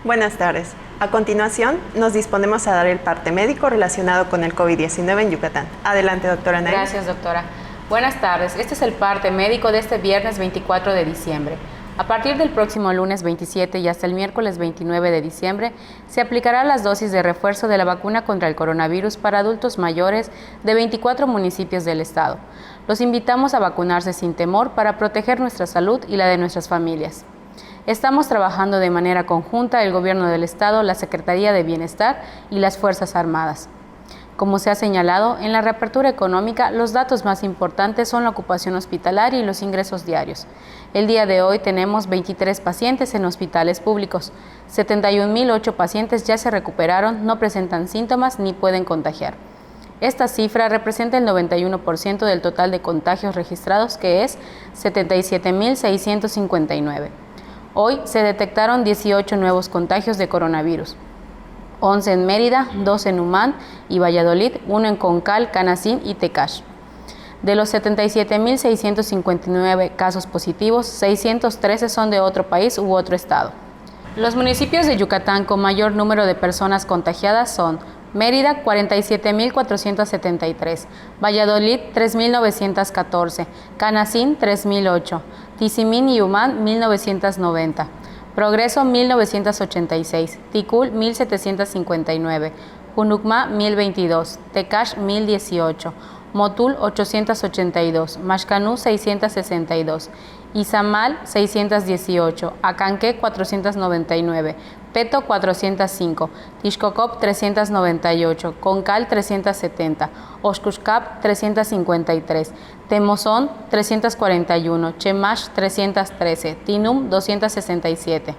Buenas tardes. A continuación, nos disponemos a dar el parte médico relacionado con el COVID-19 en Yucatán. Adelante, doctora Nay. Gracias, doctora. Buenas tardes. Este es el parte médico de este viernes 24 de diciembre. A partir del próximo lunes 27 y hasta el miércoles 29 de diciembre, se aplicará las dosis de refuerzo de la vacuna contra el coronavirus para adultos mayores de 24 municipios del estado. Los invitamos a vacunarse sin temor para proteger nuestra salud y la de nuestras familias. Estamos trabajando de manera conjunta el Gobierno del Estado, la Secretaría de Bienestar y las Fuerzas Armadas. Como se ha señalado, en la reapertura económica, los datos más importantes son la ocupación hospitalaria y los ingresos diarios. El día de hoy tenemos 23 pacientes en hospitales públicos. 71.008 pacientes ya se recuperaron, no presentan síntomas ni pueden contagiar. Esta cifra representa el 91% del total de contagios registrados, que es 77.659. Hoy se detectaron 18 nuevos contagios de coronavirus, 11 en Mérida, 2 en Humán y Valladolid, 1 en Concal, Canacín y Tecash. De los 77.659 casos positivos, 613 son de otro país u otro estado. Los municipios de Yucatán con mayor número de personas contagiadas son Mérida, 47.473, Valladolid, 3.914, Canacín, 3.008, Tizimín y Humán, 1.990, Progreso, 1.986, Ticul, 1.759, Junucma, 1.022, Tecash, 1.018, Motul, 882, Maxcanú, 662, Izamal, 618, Acanque, 499, Peto, 405, Tixcocop, 398, Concal, 370, Oxcuxcap, 353, Temozón, 341, Chemash, 313, Tinum, 267.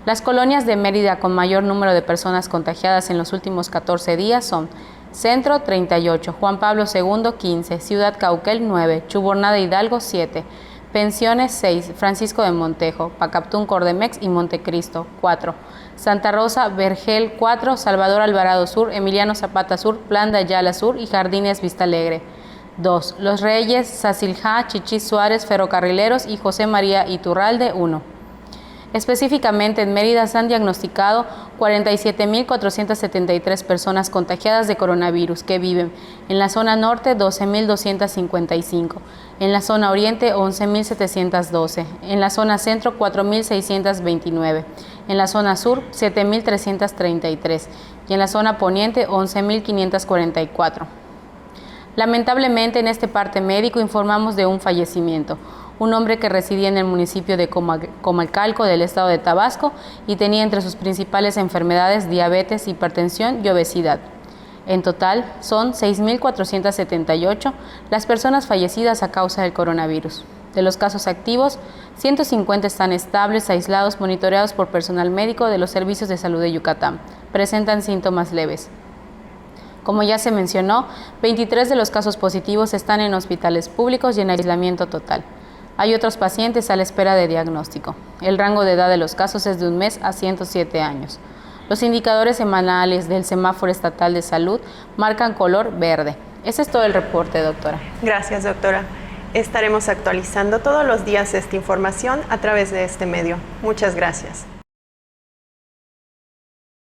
Las colonias de Mérida con mayor número de personas contagiadas en los últimos 14 días son Centro, 38, Juan Pablo II, 15, Ciudad Cauquel, 9, Chubornada Hidalgo, 7, Pensiones, 6, Francisco de Montejo, Pacaptún, Cordemex y Montecristo, 4, Santa Rosa, Vergel, 4, Salvador Alvarado Sur, Emiliano Zapata Sur, Plan de Ayala Sur y Jardines Vista Alegre, 2, Los Reyes, Saciljá, Chichis Suárez, Ferrocarrileros y José María Iturralde, 1. Específicamente en Mérida se han diagnosticado 47.473 personas contagiadas de coronavirus que viven en la zona norte 12.255, en la zona oriente 11.712, en la zona centro 4.629, en la zona sur 7.333 y en la zona poniente 11.544. Lamentablemente en este parte médico informamos de un fallecimiento. Un hombre que residía en el municipio de Comalcalco del estado de Tabasco y tenía entre sus principales enfermedades diabetes, hipertensión y obesidad. En total, son 6.478 las personas fallecidas a causa del coronavirus. De los casos activos, 150 están estables, aislados, monitoreados por personal médico de los servicios de salud de Yucatán. Presentan síntomas leves. Como ya se mencionó, 23 de los casos positivos están en hospitales públicos y en aislamiento total. Hay otros pacientes a la espera de diagnóstico. El rango de edad de los casos es de 1 mes a 107 años. Los indicadores semanales del Semáforo Estatal de Salud marcan color verde. Ese es todo el reporte, doctora. Gracias, doctora. Estaremos actualizando todos los días esta información a través de este medio. Muchas gracias.